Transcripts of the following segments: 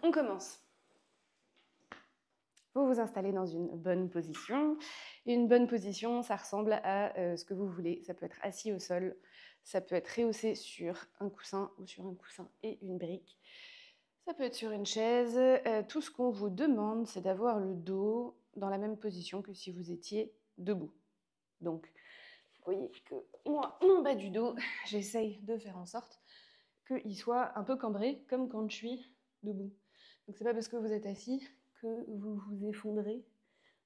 On commence. Vous vous installez dans une bonne position. Une bonne position, ça ressemble à ce que vous voulez. Ça peut être assis au sol, ça peut être rehaussé sur un coussin ou sur un coussin et une brique. Ça peut être sur une chaise. Tout ce qu'on vous demande, c'est d'avoir le dos dans la même position que si vous étiez debout. Donc, vous voyez que moi, mon bas du dos, j'essaye de faire en sorte qu'il soit un peu cambré, comme quand je suis debout. Donc c'est pas parce que vous êtes assis que vous vous effondrez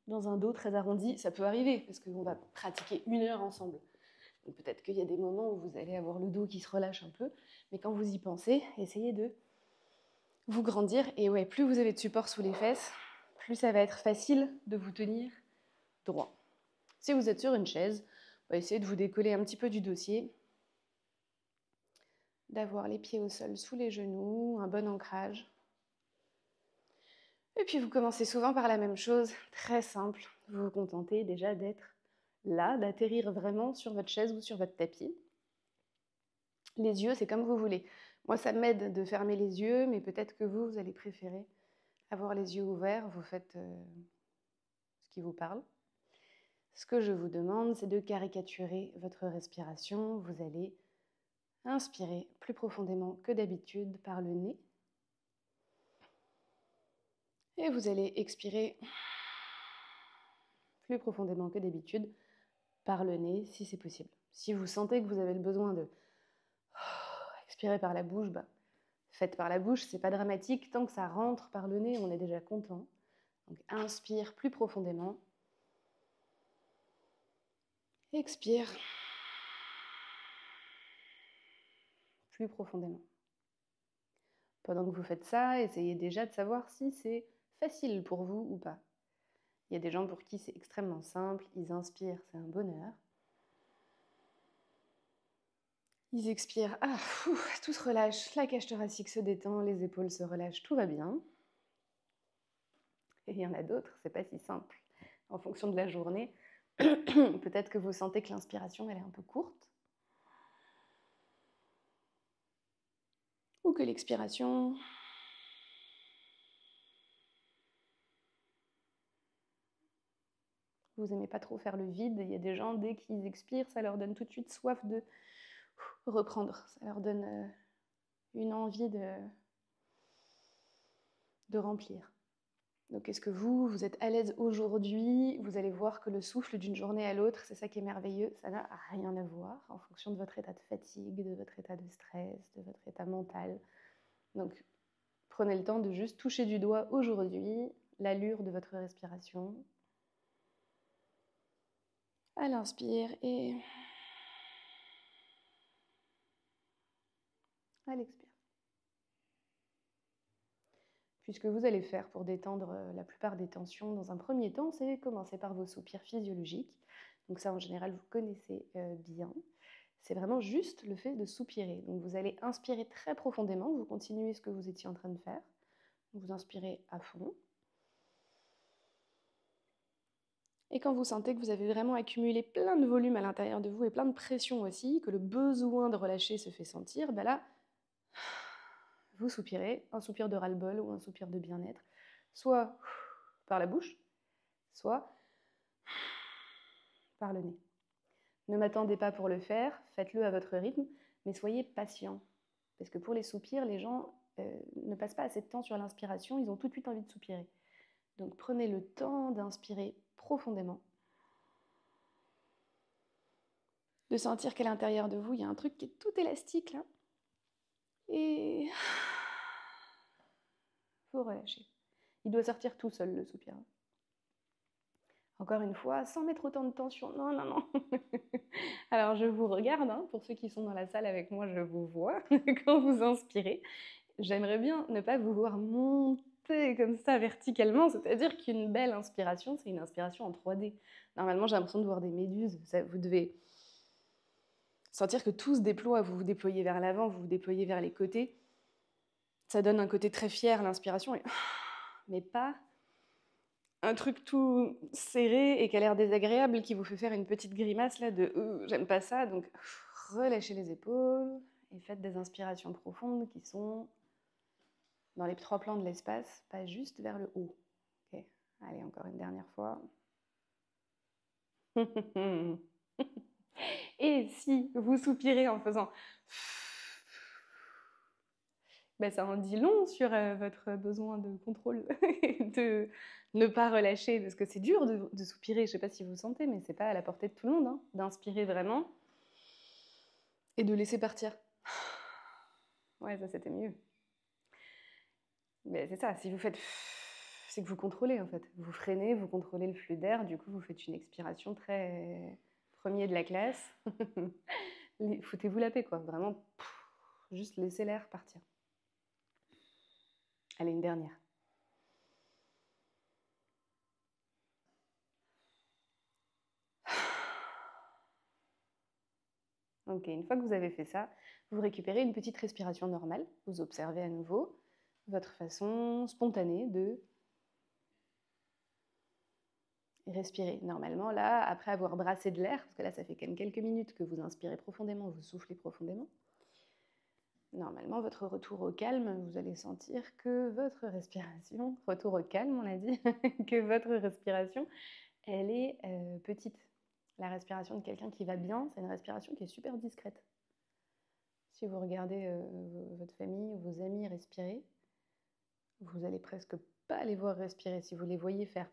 dans un dos très arrondi. Ça peut arriver, parce qu'on va pratiquer 1 heure ensemble. Donc peut-être qu'il y a des moments où vous allez avoir le dos qui se relâche un peu, mais quand vous y pensez, essayez de vous grandir. Et ouais, plus vous avez de support sous les fesses, plus ça va être facile de vous tenir droit. Si vous êtes sur une chaise, essayez de vous décoller un petit peu du dossier, d'avoir les pieds au sol sous les genoux, un bon ancrage. Et puis vous commencez souvent par la même chose, très simple. Vous vous contentez déjà d'être là, d'atterrir vraiment sur votre chaise ou sur votre tapis. Les yeux, c'est comme vous voulez. Moi, ça m'aide de fermer les yeux, mais peut-être que vous allez préférer avoir les yeux ouverts. Vous faites ce qui vous parle. Ce que je vous demande, c'est de caricaturer votre respiration. Vous allez inspirer plus profondément que d'habitude par le nez. Et vous allez expirer plus profondément que d'habitude par le nez, si c'est possible. Si vous sentez que vous avez le besoin de expirer par la bouche, faites par la bouche, c'est pas dramatique. Tant que ça rentre par le nez, on est déjà content. Donc inspire plus profondément. Expire plus profondément. Pendant que vous faites ça, essayez déjà de savoir si c'est facile pour vous ou pas. Il y a des gens pour qui c'est extrêmement simple, ils inspirent, c'est un bonheur. Ils expirent, tout se relâche, la cage thoracique se détend, les épaules se relâchent, tout va bien. Et il y en a d'autres, c'est pas si simple. En fonction de la journée, peut-être que vous sentez que l'inspiration, elle est un peu courte. Ou que l'expiration, vous n'aimez pas trop faire le vide. Il y a des gens, dès qu'ils expirent, ça leur donne tout de suite soif de reprendre. Ça leur donne une envie de remplir. Donc est-ce que vous êtes à l'aise aujourd'hui? Vous allez voir que le souffle d'une journée à l'autre, c'est ça qui est merveilleux, ça n'a rien à voir en fonction de votre état de fatigue, de votre état de stress, de votre état mental. Donc prenez le temps de juste toucher du doigt aujourd'hui l'allure de votre respiration. À l'inspire et à l'expire. Puis ce que vous allez faire pour détendre la plupart des tensions dans un premier temps, c'est commencer par vos soupirs physiologiques. Donc ça, en général, vous connaissez bien. C'est vraiment juste le fait de soupirer. Donc vous allez inspirer très profondément, vous continuez ce que vous étiez en train de faire. Vous inspirez à fond. Et quand vous sentez que vous avez vraiment accumulé plein de volume à l'intérieur de vous et plein de pression aussi, que le besoin de relâcher se fait sentir, là, vous soupirez, un soupir de ras-le-bol ou un soupir de bien-être, soit par la bouche, soit par le nez. Ne m'attendez pas pour le faire, faites-le à votre rythme, mais soyez patient. Parce que pour les soupirs, les gens ne passent pas assez de temps sur l'inspiration, ils ont tout de suite envie de soupirer. Donc prenez le temps d'inspirer profondément, de sentir qu'à l'intérieur de vous, il y a un truc qui est tout élastique là. Et vous relâchez. Il doit sortir tout seul, le soupir. Encore une fois, sans mettre autant de tension. Non, non, non. Alors, je vous regarde. Pour ceux qui sont dans la salle avec moi, je vous vois quand vous inspirez. J'aimerais bien ne pas vous voir monter comme ça verticalement. C'est-à-dire qu'une belle inspiration, c'est une inspiration en 3D. Normalement, j'ai l'impression de voir des méduses. Vous devez sentir que tout se déploie. Vous vous déployez vers l'avant, vous vous déployez vers les côtés. Ça donne un côté très fier, l'inspiration. Mais pas un truc tout serré et qui a l'air désagréable, qui vous fait faire une petite grimace là de j'aime pas ça. Donc relâchez les épaules et faites des inspirations profondes qui sont dans les 3 plans de l'espace, pas juste vers le haut. Ok, allez, encore une dernière fois. Et si vous soupirez en faisant ben, ça en dit long sur votre besoin de contrôle, de ne pas relâcher, parce que c'est dur de soupirer, je ne sais pas si vous le sentez, mais c'est pas à la portée de tout le monde, hein, d'inspirer vraiment et de laisser partir. Ouais, ça c'était mieux. Mais c'est ça, si vous faites, c'est que vous contrôlez en fait. Vous freinez, vous contrôlez le flux d'air, du coup vous faites une expiration très premier de la classe. Foutez-vous la paix quoi, vraiment, juste laissez l'air partir. Allez, une dernière. Ok, une fois que vous avez fait ça, vous récupérez une petite respiration normale. Vous observez à nouveau votre façon spontanée de respirer. Normalement, là, après avoir brassé de l'air, parce que là, ça fait quand même quelques minutes que vous inspirez profondément, vous soufflez profondément. Normalement, votre retour au calme, vous allez sentir que votre respiration, retour au calme, on a dit, que votre respiration, elle est petite. La respiration de quelqu'un qui va bien, c'est une respiration qui est super discrète. Si vous regardez votre famille ou vos amis respirer, vous allez presque pas les voir respirer. Si vous les voyez faire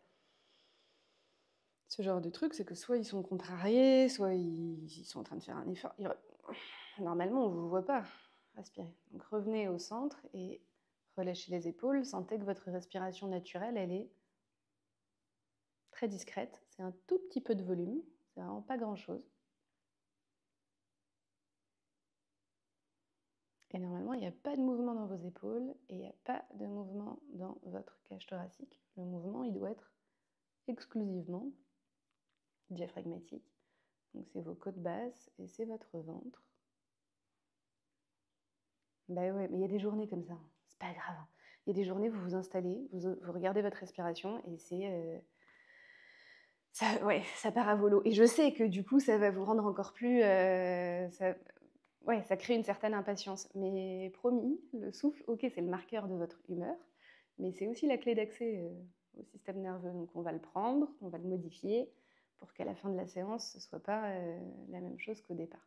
ce genre de truc, c'est que soit ils sont contrariés, soit ils sont en train de faire un effort. Normalement, on ne vous voit pas respirer. Donc revenez au centre et relâchez les épaules. Sentez que votre respiration naturelle, elle est très discrète. C'est un tout petit peu de volume. C'est vraiment pas grand-chose. Et normalement, il n'y a pas de mouvement dans vos épaules et il n'y a pas de mouvement dans votre cage thoracique. Le mouvement, il doit être exclusivement diaphragmatique. Donc c'est vos côtes basses et c'est votre ventre. Bah ouais, mais il y a des journées comme ça, c'est pas grave. Il y a des journées, vous vous installez, vous regardez votre respiration et c'est... ça, ouais, ça part à volo. Et je sais que du coup, ça va vous rendre encore plus... ouais, ça crée une certaine impatience. Mais promis, le souffle, ok, c'est le marqueur de votre humeur, mais c'est aussi la clé d'accès au système nerveux. Donc on va le prendre, on va le modifier pour qu'à la fin de la séance, ce ne soit pas la même chose qu'au départ.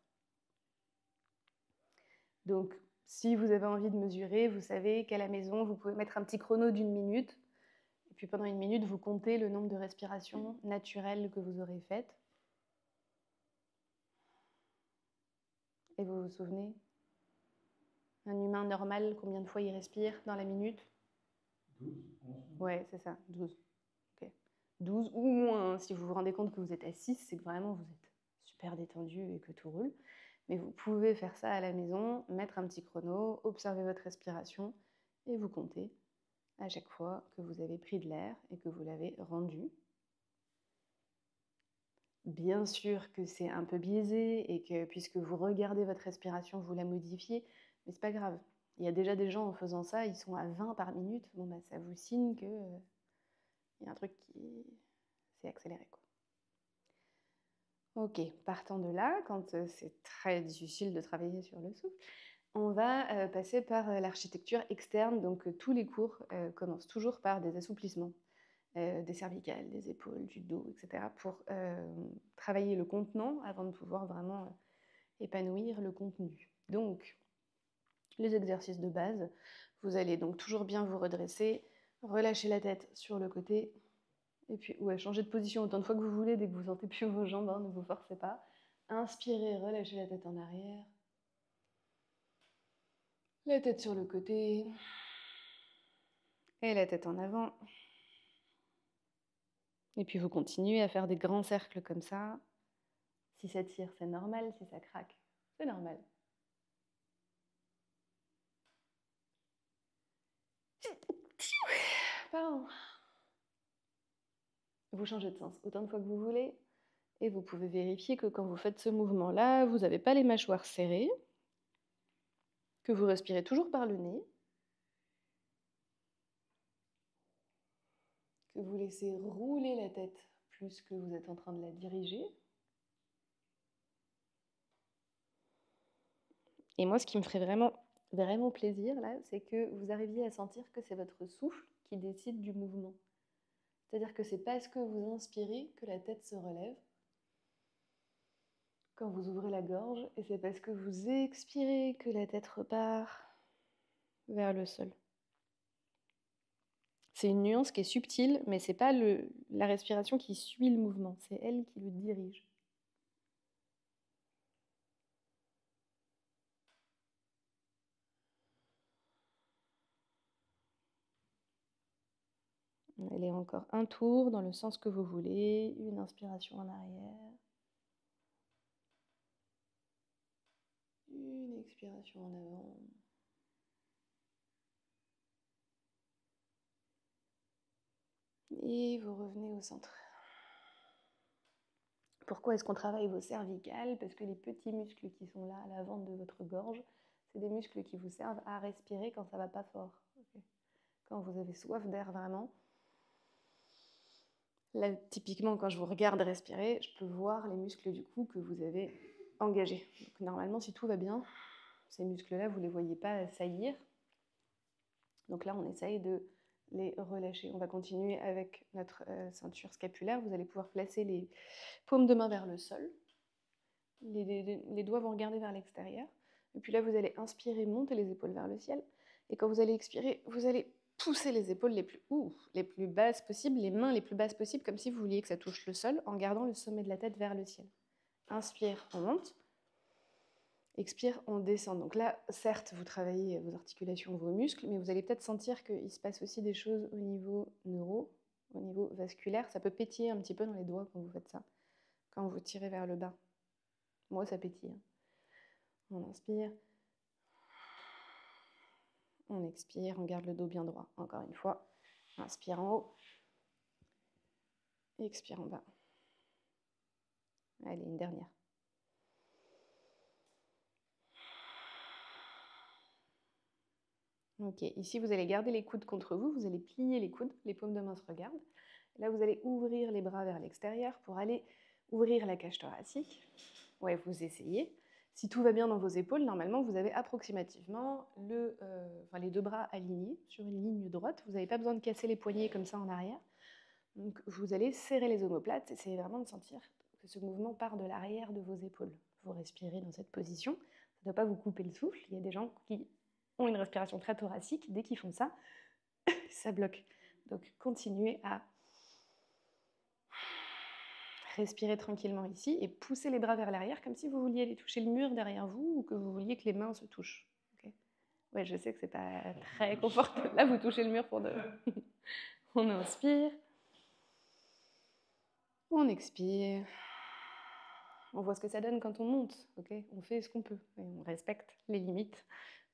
Donc, si vous avez envie de mesurer, vous savez qu'à la maison, vous pouvez mettre un petit chrono d'1 minute. Et puis pendant 1 minute, vous comptez le nombre de respirations naturelles que vous aurez faites. Et vous vous souvenez, un humain normal, combien de fois il respire dans la minute? 12, 11. Ouais, c'est ça, 12. Okay. 12 ou moins. Si vous vous rendez compte que vous êtes à 6, c'est que vraiment vous êtes super détendu et que tout roule. Mais vous pouvez faire ça à la maison, mettre un petit chrono, observer votre respiration et vous comptez à chaque fois que vous avez pris de l'air et que vous l'avez rendu. Bien sûr que c'est un peu biaisé et que puisque vous regardez votre respiration, vous la modifiez, mais c'est pas grave. Il y a déjà des gens en faisant ça, ils sont à 20 par minute. Bon, bah, ça vous signe que y a un truc qui s'est accéléré, quoi. Ok, partant de là, quand c'est très difficile de travailler sur le souffle, on va passer par l'architecture externe. Donc tous les cours commencent toujours par des assouplissements des cervicales, des épaules, du dos, etc. pour travailler le contenant avant de pouvoir vraiment épanouir le contenu. Donc, les exercices de base, vous allez donc toujours bien vous redresser, relâcher la tête sur le côté, et puis ouais, changer de position autant de fois que vous voulez dès que vous sentez plus vos jambes, hein, ne vous forcez pas. Inspirez, relâchez la tête en arrière, la tête sur le côté, et la tête en avant. Et puis vous continuez à faire des grands cercles comme ça. Si ça tire, c'est normal. Si ça craque, c'est normal. Pardon. Vous changez de sens autant de fois que vous voulez. Et vous pouvez vérifier que quand vous faites ce mouvement-là, vous n'avez pas les mâchoires serrées, que vous respirez toujours par le nez, que vous laissez rouler la tête plus que vous êtes en train de la diriger. Et moi, ce qui me ferait vraiment vraiment plaisir, là, c'est que vous arriviez à sentir que c'est votre souffle qui décide du mouvement. C'est-à-dire que c'est parce que vous inspirez que la tête se relève quand vous ouvrez la gorge, et c'est parce que vous expirez que la tête repart vers le sol. C'est une nuance qui est subtile, mais c'est pas la respiration qui suit le mouvement, c'est elle qui le dirige. Allez, encore un tour dans le sens que vous voulez, une inspiration en arrière, une expiration en avant. Et vous revenez au centre. Pourquoi est-ce qu'on travaille vos cervicales? Parce que les petits muscles qui sont là à l'avant de votre gorge, c'est des muscles qui vous servent à respirer quand ça va pas fort. Okay. Quand vous avez soif d'air vraiment. Là, typiquement, quand je vous regarde respirer, je peux voir les muscles du cou que vous avez engagés. Donc, normalement, si tout va bien, ces muscles-là, vous ne les voyez pas saillir. Donc là, on essaye de les relâcher. On va continuer avec notre ceinture scapulaire. Vous allez pouvoir placer les paumes de main vers le sol. Les doigts vont regarder vers l'extérieur. Et puis là, vous allez inspirer, monter les épaules vers le ciel. Et quand vous allez expirer, vous allez pousser les épaules les plus basses possibles, les mains les plus basses possibles, comme si vous vouliez que ça touche le sol, en gardant le sommet de la tête vers le ciel. Inspire, on monte. Expire, on descend. Donc là, certes, vous travaillez vos articulations, vos muscles, mais vous allez peut-être sentir qu'il se passe aussi des choses au niveau neuro, au niveau vasculaire. Ça peut pétiller un petit peu dans les doigts quand vous faites ça, quand vous tirez vers le bas. Moi, ça pétille. On inspire. On expire, on garde le dos bien droit. Encore une fois, inspire en haut. Expire en bas. Allez, une dernière. Ok, ici vous allez garder les coudes contre vous, vous allez plier les coudes, les paumes de main se regardent. Là, vous allez ouvrir les bras vers l'extérieur pour aller ouvrir la cage thoracique. Ouais, vous essayez. Si tout va bien dans vos épaules, normalement, vous avez approximativement les deux bras alignés sur une ligne droite. Vous n'avez pas besoin de casser les poignets comme ça en arrière. Donc, vous allez serrer les omoplates. Essayez vraiment de sentir que ce mouvement part de l'arrière de vos épaules. Vous respirez dans cette position. Ça ne doit pas vous couper le souffle. Il y a des gens qui ont une respiration très thoracique. Dès qu'ils font ça, ça bloque. Donc, continuez à respirer tranquillement ici et poussez les bras vers l'arrière comme si vous vouliez aller toucher le mur derrière vous ou que vous vouliez que les mains se touchent. Okay. Ouais, je sais que c'est pas très confortable. Là, vous touchez le mur pour de... On inspire. On expire. On voit ce que ça donne quand on monte. Okay, on fait ce qu'on peut. Et on respecte les limites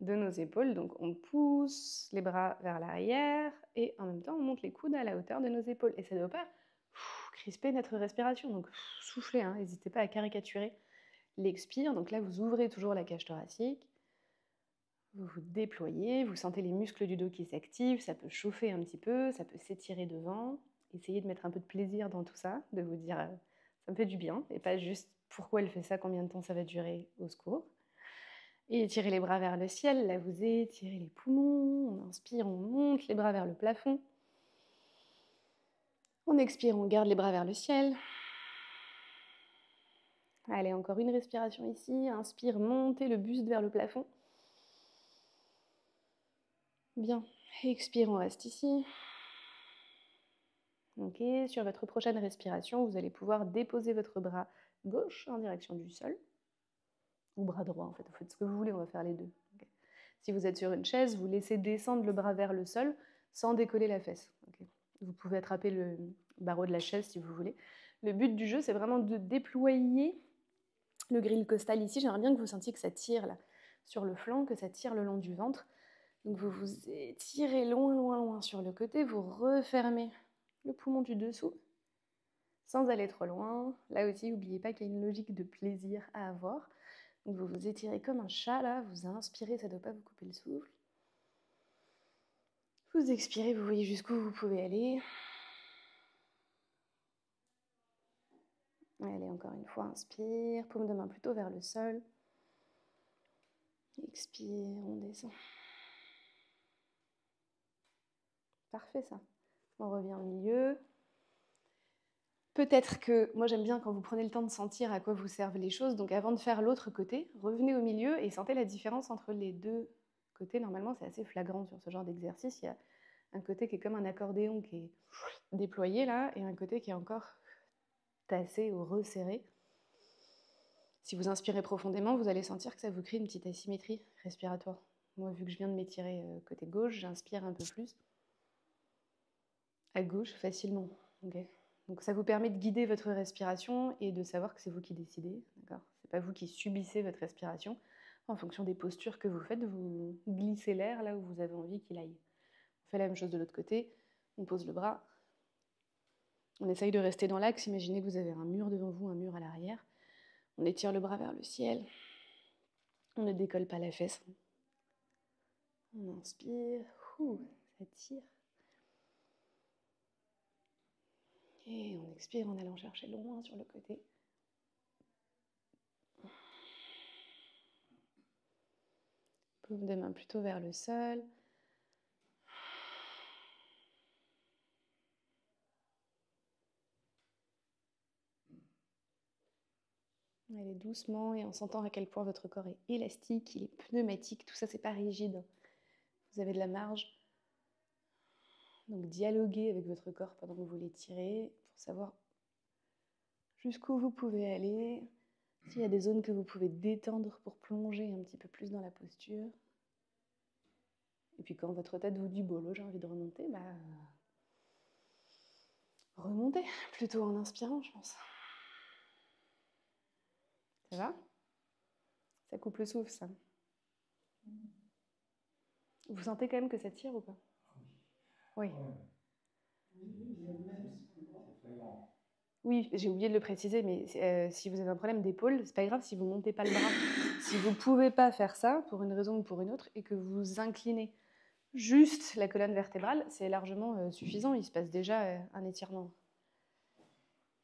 de nos épaules. Donc, on pousse les bras vers l'arrière et en même temps, on monte les coudes à la hauteur de nos épaules. Et ça ne doit pas crisper notre respiration. Donc, soufflez. N'hésitez pas à caricaturer l'expire. Donc là, vous ouvrez toujours la cage thoracique. Vous vous déployez. Vous sentez les muscles du dos qui s'activent. Ça peut chauffer un petit peu. Ça peut s'étirer devant. Essayez de mettre un peu de plaisir dans tout ça. De vous dire, ça me fait du bien. Et pas juste pourquoi elle fait ça, combien de temps ça va durer, au secours. Et étirez les bras vers le ciel. Là, vous étirez les poumons. On inspire, on monte les bras vers le plafond. On expire, on garde les bras vers le ciel. Allez, encore une respiration ici. Inspire, montez le buste vers le plafond. Bien. Expire, on reste ici. Ok, sur votre prochaine respiration, vous allez pouvoir déposer votre bras gauche en direction du sol. Ou bras droit, en fait. Vous faites ce que vous voulez, on va faire les deux. Okay. Si vous êtes sur une chaise, vous laissez descendre le bras vers le sol sans décoller la fesse. Okay. Vous pouvez attraper le barreau de la chaise si vous voulez. Le but du jeu, c'est vraiment de déployer le grille costal ici. J'aimerais bien que vous sentiez que ça tire là, sur le flanc, que ça tire le long du ventre. Donc vous vous étirez loin, loin, loin sur le côté. Vous refermez le poumon du dessous sans aller trop loin. Là aussi, n'oubliez pas qu'il y a une logique de plaisir à avoir. Donc vous vous étirez comme un chat là. Vous inspirez, ça ne doit pas vous couper le souffle. Vous expirez, vous voyez jusqu'où vous pouvez aller. Allez, encore une fois, inspire. Paume de main plutôt vers le sol. Expire, on descend. Parfait ça. On revient au milieu. Peut-être que, moi j'aime bien quand vous prenez le temps de sentir à quoi vous servent les choses, donc avant de faire l'autre côté, revenez au milieu et sentez la différence entre les deux côtés. Normalement c'est assez flagrant sur ce genre d'exercice, il y a un côté qui est comme un accordéon qui est déployé là, et un côté qui est encore tassé ou resserré. Si vous inspirez profondément, vous allez sentir que ça vous crée une petite asymétrie respiratoire. Moi, vu que je viens de m'étirer côté gauche, j'inspire un peu plus. À gauche, facilement. Okay. Donc ça vous permet de guider votre respiration et de savoir que c'est vous qui décidez. C'est pas vous qui subissez votre respiration. En fonction des postures que vous faites, vous glissez l'air là où vous avez envie qu'il aille. On fait la même chose de l'autre côté. On pose le bras. On essaye de rester dans l'axe. Imaginez que vous avez un mur devant vous, un mur à l'arrière. On étire le bras vers le ciel. On ne décolle pas la fesse. On inspire. Ça tire. Et on expire en allant chercher loin sur le côté. Paume de main plutôt vers le sol. Allez doucement et en sentant à quel point votre corps est élastique, il est pneumatique, tout ça c'est pas rigide. Vous avez de la marge. Donc dialoguez avec votre corps pendant que vous l'étirez pour savoir jusqu'où vous pouvez aller. S'il y a des zones que vous pouvez détendre pour plonger un petit peu plus dans la posture. Et puis quand votre tête vous dit bolo, j'ai envie de remonter, remontez plutôt en inspirant, je pense. Ça va? Ça coupe le souffle, ça. Vous sentez quand même que ça tire ou pas? Oui. Oui, j'ai oublié de le préciser, mais si vous avez un problème d'épaule, c'est pas grave si vous ne montez pas le bras. Si vous ne pouvez pas faire ça, pour une raison ou pour une autre, et que vous inclinez juste la colonne vertébrale, c'est largement suffisant. Il se passe déjà un étirement.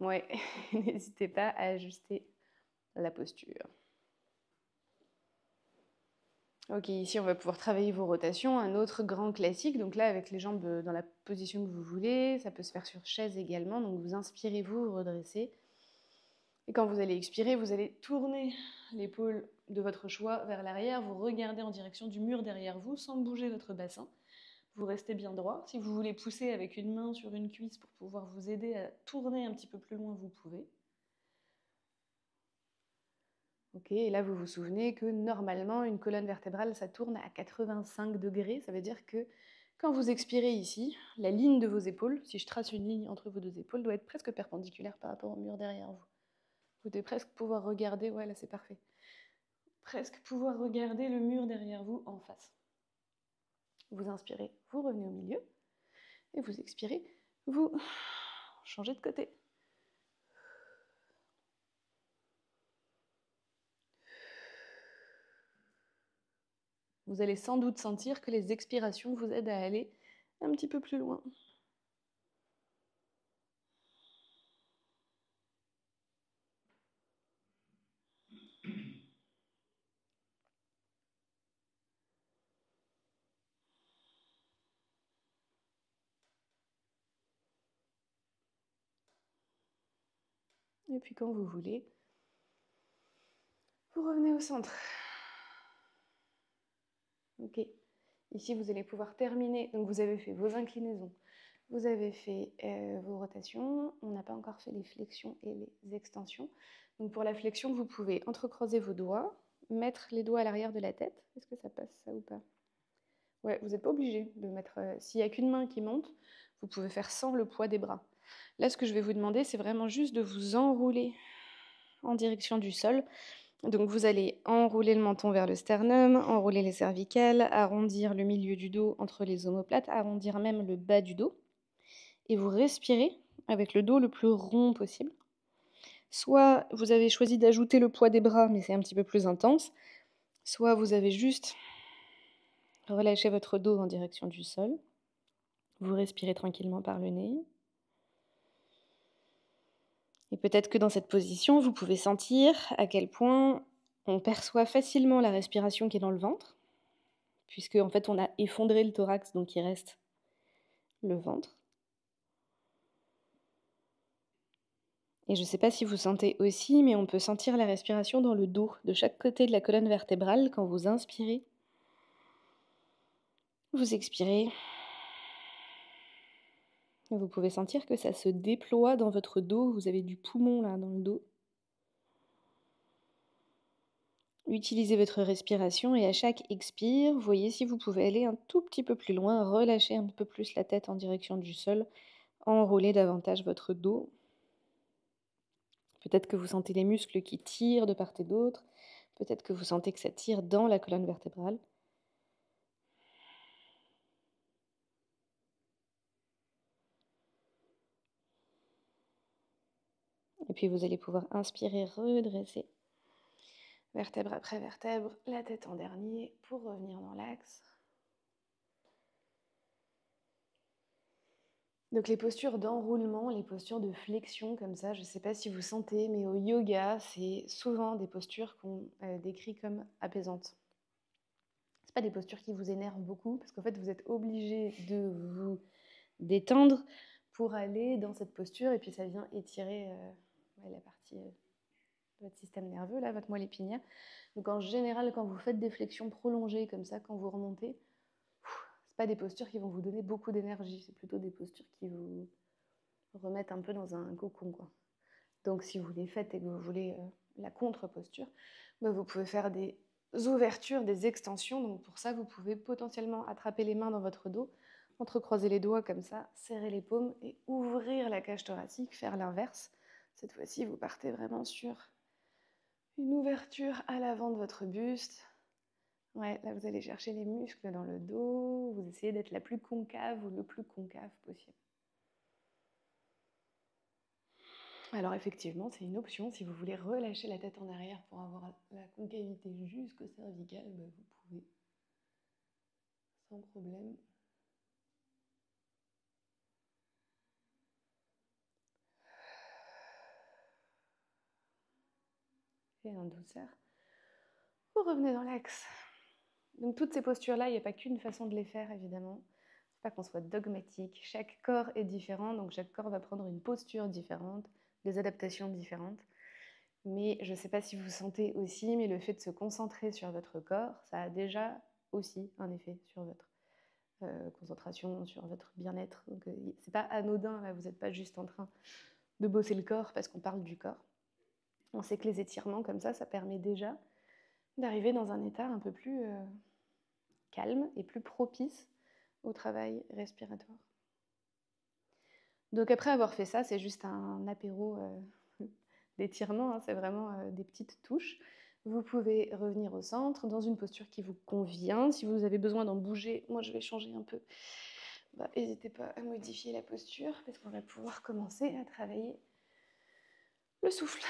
Ouais, n'hésitez pas à ajuster la posture. Ok, ici on va pouvoir travailler vos rotations, un autre grand classique, donc là avec les jambes dans la position que vous voulez, ça peut se faire sur chaise également, donc vous inspirez, vous redressez, et quand vous allez expirer, vous allez tourner l'épaule de votre choix vers l'arrière, vous regardez en direction du mur derrière vous, sans bouger votre bassin, vous restez bien droit, si vous voulez pousser avec une main sur une cuisse pour pouvoir vous aider à tourner un petit peu plus loin, vous pouvez. Ok, et là, vous vous souvenez que normalement, une colonne vertébrale, ça tourne à 85 degrés. Ça veut dire que quand vous expirez ici, la ligne de vos épaules, si je trace une ligne entre vos deux épaules, doit être presque perpendiculaire par rapport au mur derrière vous. Vous devez presque pouvoir regarder, ouais, là c'est parfait. Presque pouvoir regarder le mur derrière vous en face. Vous inspirez, vous revenez au milieu. Et vous expirez, vous changez de côté. Vous allez sans doute sentir que les expirations vous aident à aller un petit peu plus loin. Et puis quand vous voulez, vous revenez au centre. Ok. Ici, vous allez pouvoir terminer. Donc, vous avez fait vos inclinaisons, vous avez fait vos rotations. On n'a pas encore fait les flexions et les extensions. Donc, pour la flexion, vous pouvez entrecroiser vos doigts, mettre les doigts à l'arrière de la tête. Est-ce que ça passe, ça ou pas? Ouais, vous n'êtes pas obligé de mettre... S'il n'y a qu'une main qui monte, vous pouvez faire sans le poids des bras. Là, ce que je vais vous demander, c'est vraiment juste de vous enrouler en direction du sol. Donc vous allez enrouler le menton vers le sternum, enrouler les cervicales, arrondir le milieu du dos entre les omoplates, arrondir même le bas du dos. Et vous respirez avec le dos le plus rond possible. Soit vous avez choisi d'ajouter le poids des bras, mais c'est un petit peu plus intense. Soit vous avez juste relâché votre dos en direction du sol. Vous respirez tranquillement par le nez. Et peut-être que dans cette position, vous pouvez sentir à quel point On perçoit facilement la respiration qui est dans le ventre, puisque en fait on a effondré le thorax, donc il reste le ventre. Et je ne sais pas si vous sentez aussi, mais on peut sentir la respiration dans le dos, de chaque côté de la colonne vertébrale. Quand vous inspirez, vous expirez. Vous pouvez sentir que ça se déploie dans votre dos. Vous avez du poumon là dans le dos. Utilisez votre respiration et à chaque expire, voyez si vous pouvez aller un tout petit peu plus loin, relâcher un peu plus la tête en direction du sol, enrouler davantage votre dos. Peut-être que vous sentez les muscles qui tirent de part et d'autre. Peut-être que vous sentez que ça tire dans la colonne vertébrale. Et puis vous allez pouvoir inspirer, redresser. Vertèbre après vertèbre, la tête en dernier pour revenir dans l'axe. Donc les postures d'enroulement, les postures de flexion comme ça, je ne sais pas si vous sentez, mais au yoga, c'est souvent des postures qu'on décrit comme apaisantes. Ce pas des postures qui vous énervent beaucoup, parce qu'en fait vous êtes obligé de vous détendre pour aller dans cette posture, et puis ça vient étirer la partie de votre système nerveux, là, votre moelle épinière. Donc en général, quand vous faites des flexions prolongées comme ça, quand vous remontez, c'est pas des postures qui vont vous donner beaucoup d'énergie, c'est plutôt des postures qui vous remettent un peu dans un cocon, quoi. Donc si vous les faites et que vous voulez la contre-posture, vous pouvez faire des ouvertures, des extensions. Donc pour ça, vous pouvez potentiellement attraper les mains dans votre dos, entrecroiser les doigts comme ça, serrer les paumes et ouvrir la cage thoracique, faire l'inverse. Cette fois-ci, vous partez vraiment sur une ouverture à l'avant de votre buste. Ouais, là, vous allez chercher les muscles dans le dos. Vous essayez d'être la plus concave ou le plus concave possible. Alors effectivement, c'est une option. Si vous voulez relâcher la tête en arrière pour avoir la concavité jusqu'au cervical, vous pouvez sans problème. Et en douceur, vous revenez dans l'axe. Donc toutes ces postures-là, il n'y a pas qu'une façon de les faire, évidemment. Il ne faut pas qu'on soit dogmatique. Chaque corps est différent, donc chaque corps va prendre une posture différente, des adaptations différentes. Mais je ne sais pas si vous sentez aussi, mais le fait de se concentrer sur votre corps, ça a déjà aussi un effet sur votre concentration, sur votre bien-être. Donc c'est pas anodin, là, vous n'êtes pas juste en train de bosser le corps parce qu'on parle du corps. On sait que les étirements comme ça permet déjà d'arriver dans un état un peu plus calme et plus propice au travail respiratoire. Donc après avoir fait ça, c'est juste un apéro d'étirement, hein, c'est vraiment des petites touches. Vous pouvez revenir au centre dans une posture qui vous convient. Si vous avez besoin d'en bouger, moi je vais changer un peu. N'hésitez pas à modifier la posture parce qu'on va pouvoir commencer à travailler le souffle.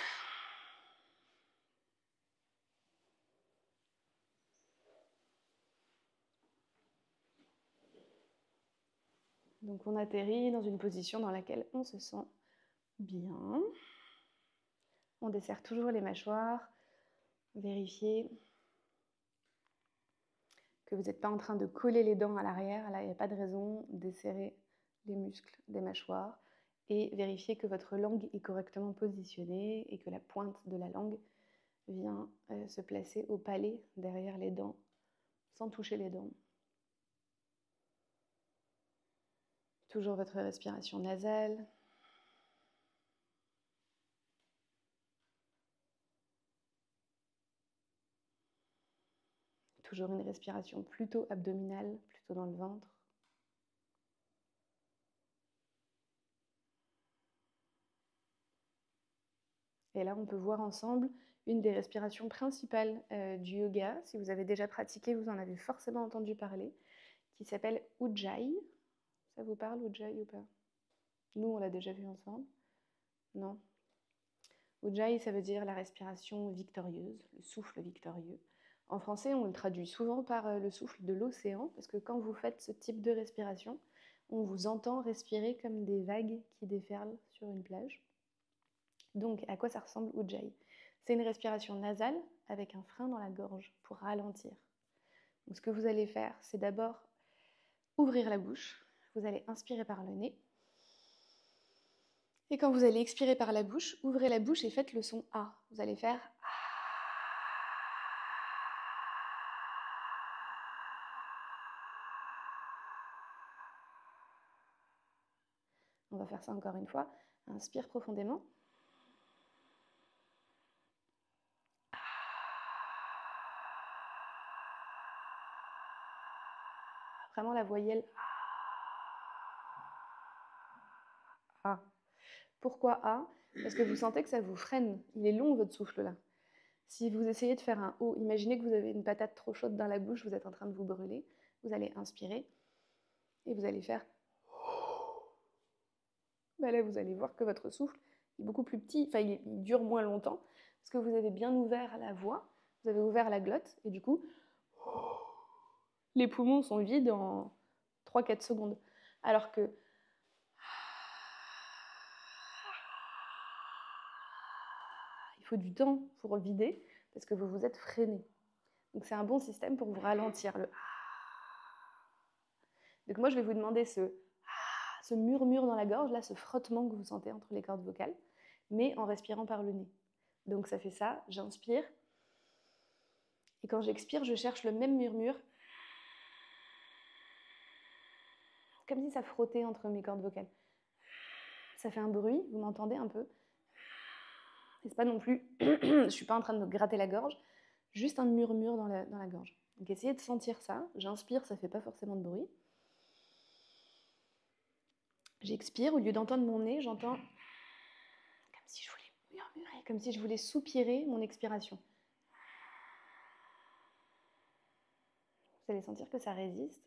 Donc on atterrit dans une position dans laquelle on se sent bien. On desserre toujours les mâchoires. Vérifiez que vous n'êtes pas en train de coller les dents à l'arrière. Là, il n'y a pas de raison de desserrer les muscles des mâchoires. Et vérifiez que votre langue est correctement positionnée et que la pointe de la langue vient se placer au palais derrière les dents, sans toucher les dents. Toujours votre respiration nasale. Toujours une respiration plutôt abdominale, plutôt dans le ventre. Et là, on peut voir ensemble une des respirations principales du yoga. Si vous avez déjà pratiqué, vous en avez forcément entendu parler, qui s'appelle Ujjayi. Ça vous parle, Ujjayi, ou pas? Nous, on l'a déjà vu ensemble. Non? Ujjayi, ça veut dire la respiration victorieuse, le souffle victorieux. En français, on le traduit souvent par le souffle de l'océan, parce que quand vous faites ce type de respiration, on vous entend respirer comme des vagues qui déferlent sur une plage. Donc, à quoi ça ressemble Ujjayi? C'est une respiration nasale avec un frein dans la gorge pour ralentir. Donc, ce que vous allez faire, c'est d'abord ouvrir la bouche. Vous allez inspirer par le nez. Et quand vous allez expirer par la bouche, ouvrez la bouche et faites le son A. Vous allez faire A. On va faire ça encore une fois. Inspire profondément. Vraiment la voyelle A. Pourquoi A? Parce que vous sentez que ça vous freine. Il est long votre souffle là. Si vous essayez de faire un O, imaginez que vous avez une patate trop chaude dans la bouche, vous êtes en train de vous brûler. Vous allez inspirer et vous allez faire. Ben là, vous allez voir que votre souffle est beaucoup plus petit, enfin il dure moins longtemps, parce que vous avez bien ouvert la voix, vous avez ouvert la glotte, et du coup, les poumons sont vides en 3-4 secondes. Alors que il faut du temps pour vider, parce que vous vous êtes freiné. Donc c'est un bon système pour vous ralentir, le. Donc moi, je vais vous demander ce murmure dans la gorge, là, ce frottement que vous sentez entre les cordes vocales, mais en respirant par le nez. Donc ça fait ça, j'inspire, et quand j'expire, je cherche le même murmure, comme si ça frottait entre mes cordes vocales. Ça fait un bruit, vous m'entendez un peu? Et c'est pas non plus, je suis pas en train de me gratter la gorge, juste un murmure dans la gorge. Donc essayez de sentir ça, j'inspire, ça fait pas forcément de bruit. J'expire, au lieu d'entendre mon nez, j'entends comme si je voulais murmurer, comme si je voulais soupirer mon expiration. Vous allez sentir que ça résiste.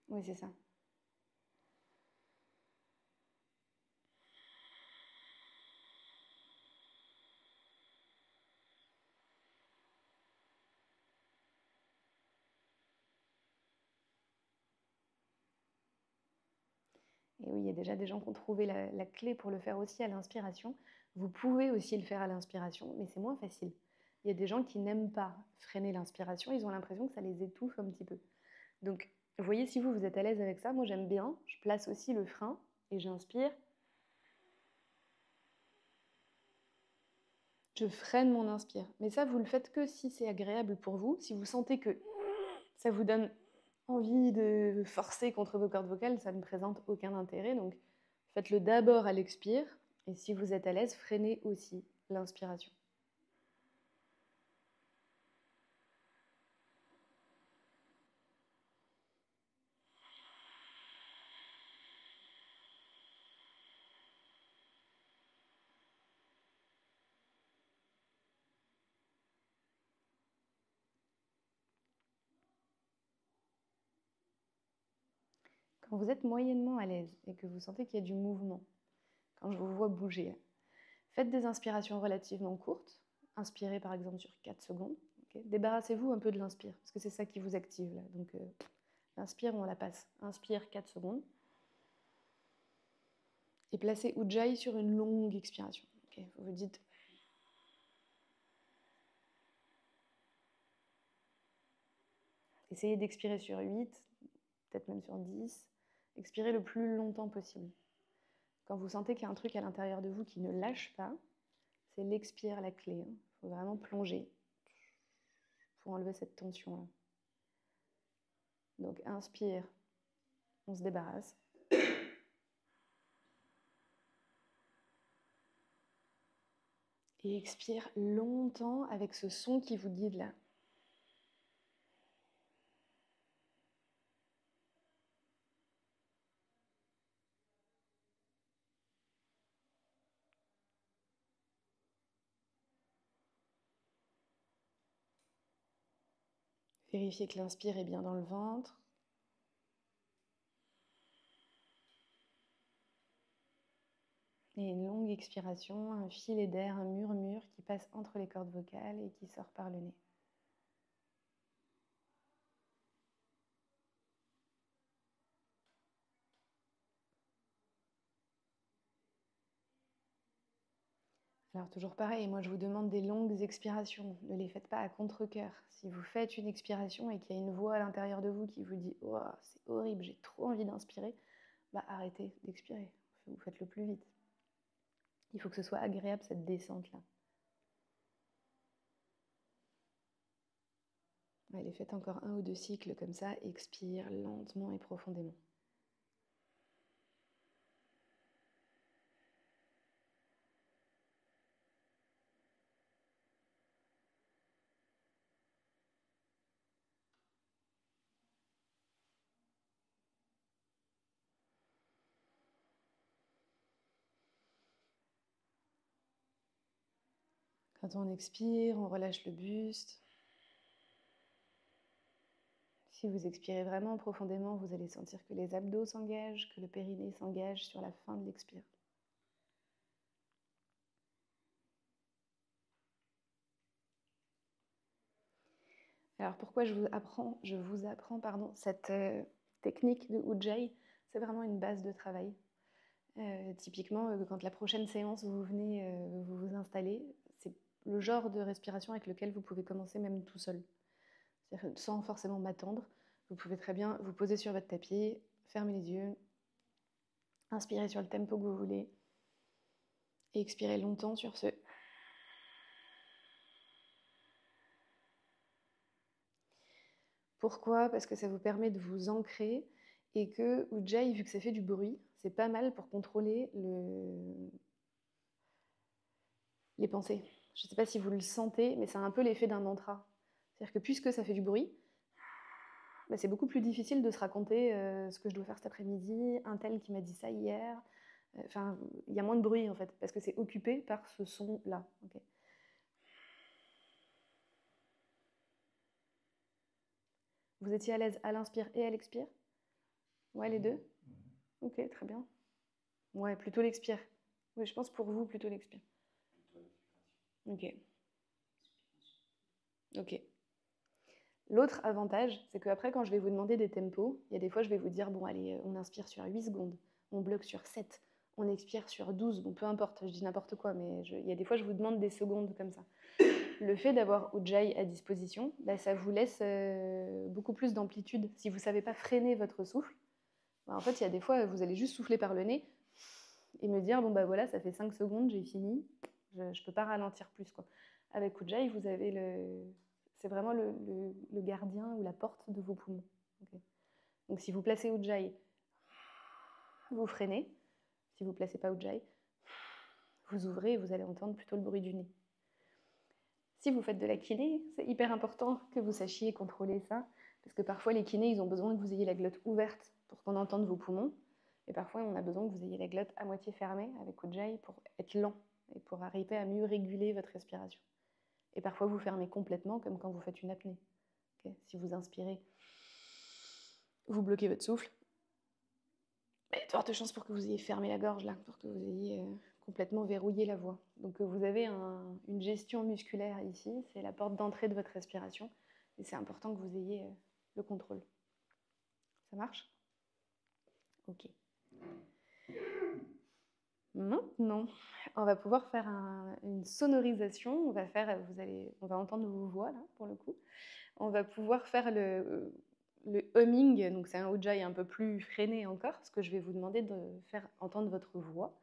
Oui, c'est ça. Et oui, il y a déjà des gens qui ont trouvé la clé pour le faire aussi à l'inspiration. Vous pouvez aussi le faire à l'inspiration, mais c'est moins facile. Il y a des gens qui n'aiment pas freiner l'inspiration, ils ont l'impression que ça les étouffe un petit peu. Donc, vous voyez, si vous êtes à l'aise avec ça, moi j'aime bien, je place aussi le frein et j'inspire. Je freine mon inspire. Mais ça, vous le faites que si c'est agréable pour vous. Si vous sentez que ça vous donne envie de forcer contre vos cordes vocales, ça ne présente aucun intérêt. Donc, faites-le d'abord à l'expire. Et si vous êtes à l'aise, freinez aussi l'inspiration. Quand vous êtes moyennement à l'aise et que vous sentez qu'il y a du mouvement, quand je vous vois bouger, faites des inspirations relativement courtes. Inspirez par exemple sur 4 secondes. Okay. Débarrassez-vous un peu de l'inspire, parce que c'est ça qui vous active là. Donc l'inspire, on la passe. Inspire 4 secondes. Et placez Ujjayi sur une longue expiration. Okay. Vous vous dites. Essayez d'expirer sur 8, peut-être même sur 10. Expirez le plus longtemps possible. Quand vous sentez qu'il y a un truc à l'intérieur de vous qui ne lâche pas, c'est l'expire la clé. Il faut vraiment plonger pour enlever cette tension-là. Donc inspire, on se débarrasse. Et expire longtemps avec ce son qui vous guide là. Vérifiez que l'inspire est bien dans le ventre. Et une longue expiration, un filet d'air, un murmure qui passe entre les cordes vocales et qui sort par le nez. Alors toujours pareil, moi je vous demande des longues expirations, ne les faites pas à contre-cœur. Si vous faites une expiration et qu'il y a une voix à l'intérieur de vous qui vous dit « Oh, c'est horrible, j'ai trop envie d'inspirer », bah arrêtez d'expirer, vous faites le plus vite. Il faut que ce soit agréable cette descente-là. Allez, faites encore 1 ou 2 cycles comme ça, expire lentement et profondément. Quand on expire, on relâche le buste. Si vous expirez vraiment profondément, vous allez sentir que les abdos s'engagent, que le périnée s'engage sur la fin de l'expire. Alors pourquoi je vous apprends cette technique de Ujjayi? C'est vraiment une base de travail. Typiquement, quand la prochaine séance, vous venez vous installer, c'est le genre de respiration avec lequel vous pouvez commencer même tout seul. Sans forcément m'attendre. Vous pouvez très bien vous poser sur votre tapis, fermer les yeux, inspirer sur le tempo que vous voulez et expirer longtemps sur ce. Pourquoi? Parce que ça vous permet de vous ancrer et que Ujjayi, vu que ça fait du bruit, c'est pas mal pour contrôler les pensées. Je ne sais pas si vous le sentez, mais c'est un peu l'effet d'un mantra. C'est-à-dire que puisque ça fait du bruit, bah, c'est beaucoup plus difficile de se raconter ce que je dois faire cet après-midi, un tel qui m'a dit ça hier. Enfin, il y a moins de bruit en fait, parce que c'est occupé par ce son-là. Okay. Vous étiez à l'aise à l'inspire et à l'expire? Ouais, les deux? Ok, très bien. Ouais, plutôt l'expire. Oui, je pense pour vous, plutôt l'expire. Ok. Ok. L'autre avantage, c'est qu'après, quand je vais vous demander des tempos, il y a des fois, je vais vous dire, bon, allez, on inspire sur 8 secondes, on bloque sur 7, on expire sur 12, bon, peu importe, je dis n'importe quoi, mais il y a des fois, je vous demande des secondes comme ça. Le fait d'avoir Ujjayi à disposition, bah, ça vous laisse beaucoup plus d'amplitude. Si vous ne savez pas freiner votre souffle, bah, en fait, il y a des fois, vous allez juste souffler par le nez et me dire, bon, bah voilà, ça fait 5 secondes, j'ai fini, je ne peux pas ralentir plus, quoi. Avec Ujjayi, vous avez c'est vraiment le gardien ou la porte de vos poumons. Okay. Donc si vous placez Ujjayi, vous freinez. Si vous ne placez pas Ujjayi, vous ouvrez et vous allez entendre plutôt le bruit du nez. Si vous faites de la kiné, c'est hyper important que vous sachiez contrôler ça, parce que parfois les kinés, ils ont besoin que vous ayez la glotte ouverte pour qu'on entende vos poumons, et parfois on a besoin que vous ayez la glotte à moitié fermée avec Ujjayi pour être lent et pour arriver à mieux réguler votre respiration. Et parfois vous fermez complètement, comme quand vous faites une apnée. Okay. Si vous inspirez, vous bloquez votre souffle. Il y a de fortes chances pour que vous ayez fermé la gorge, là, pour que vous ayez complètement verrouillé la voix. Donc vous avez une gestion musculaire ici, c'est la porte d'entrée de votre respiration, et c'est important que vous ayez le contrôle. Ça marche? Ok. Maintenant, on va pouvoir faire une sonorisation. On va entendre vos voix, là, pour le coup. On va pouvoir faire le humming, donc c'est un Ujjayi un peu plus freiné encore, parce que je vais vous demander de faire entendre votre voix.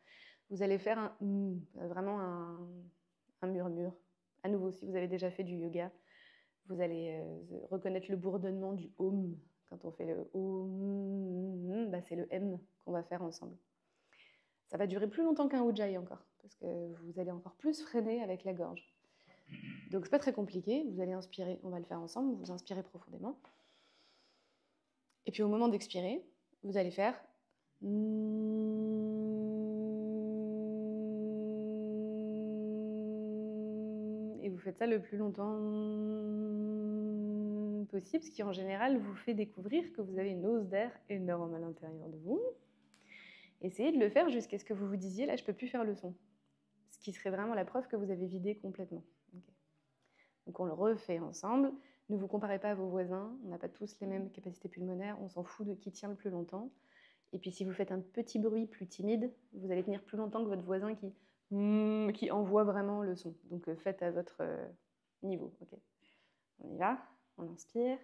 Vous allez faire vraiment un murmure. À nouveau, si vous avez déjà fait du yoga, vous allez reconnaître le bourdonnement du Om. Quand on fait le Om, bah c'est le M qu'on va faire ensemble. Ça va durer plus longtemps qu'un Ujjayi encore, parce que vous allez encore plus freiner avec la gorge. Donc c'est pas très compliqué, vous allez inspirer, on va le faire ensemble, vous inspirez profondément. Et puis au moment d'expirer, vous allez faire et vous faites ça le plus longtemps possible, ce qui en général vous fait découvrir que vous avez une hausse d'air énorme à l'intérieur de vous. Essayez de le faire jusqu'à ce que vous vous disiez là je peux plus faire le son, ce qui serait vraiment la preuve que vous avez vidé complètement. Okay. Donc on le refait ensemble. Ne vous comparez pas à vos voisins, on n'a pas tous les mêmes capacités pulmonaires, on s'en fout de qui tient le plus longtemps. Et puis si vous faites un petit bruit plus timide, vous allez tenir plus longtemps que votre voisin qui qui envoie vraiment le son. Donc faites à votre niveau. Okay. On y va, on inspire.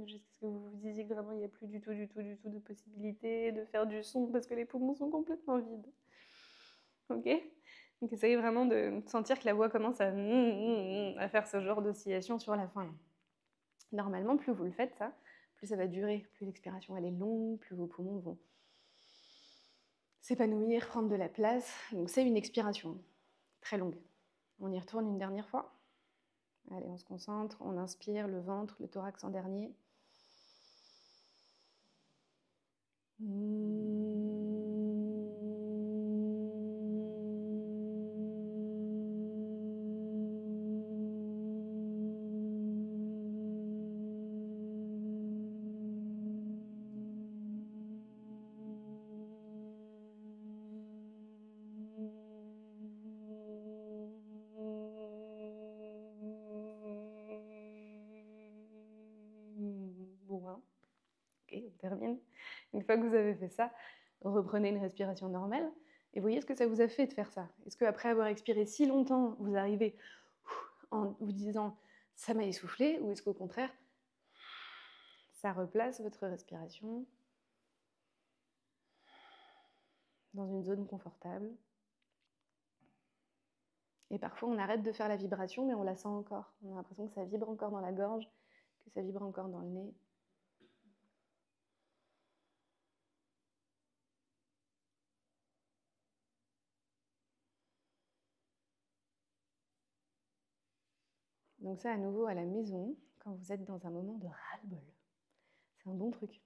Jusqu'à ce que vous vous disiez que vraiment il n'y a plus du tout de possibilité de faire du son parce que les poumons sont complètement vides. Ok? Donc essayez vraiment de sentir que la voix commence à faire ce genre d'oscillation sur la fin. Normalement, plus vous le faites ça, plus ça va durer, plus l'expiration elle est longue, plus vos poumons vont s'épanouir, prendre de la place. Donc c'est une expiration très longue. On y retourne une dernière fois. Allez, on se concentre, on inspire le ventre, le thorax en dernier. Bon, hein. Ok, on termine. Une fois que vous avez fait ça, reprenez une respiration normale et voyez ce que ça vous a fait de faire ça. Est-ce qu'après avoir expiré si longtemps, vous arrivez en vous disant « ça m'a essoufflé » ou est-ce qu'au contraire, ça replace votre respiration dans une zone confortable. Et parfois, on arrête de faire la vibration, mais on la sent encore. On a l'impression que ça vibre encore dans la gorge, que ça vibre encore dans le nez. Donc ça, à nouveau, à la maison, quand vous êtes dans un moment de ras-le-bol, c'est un bon truc.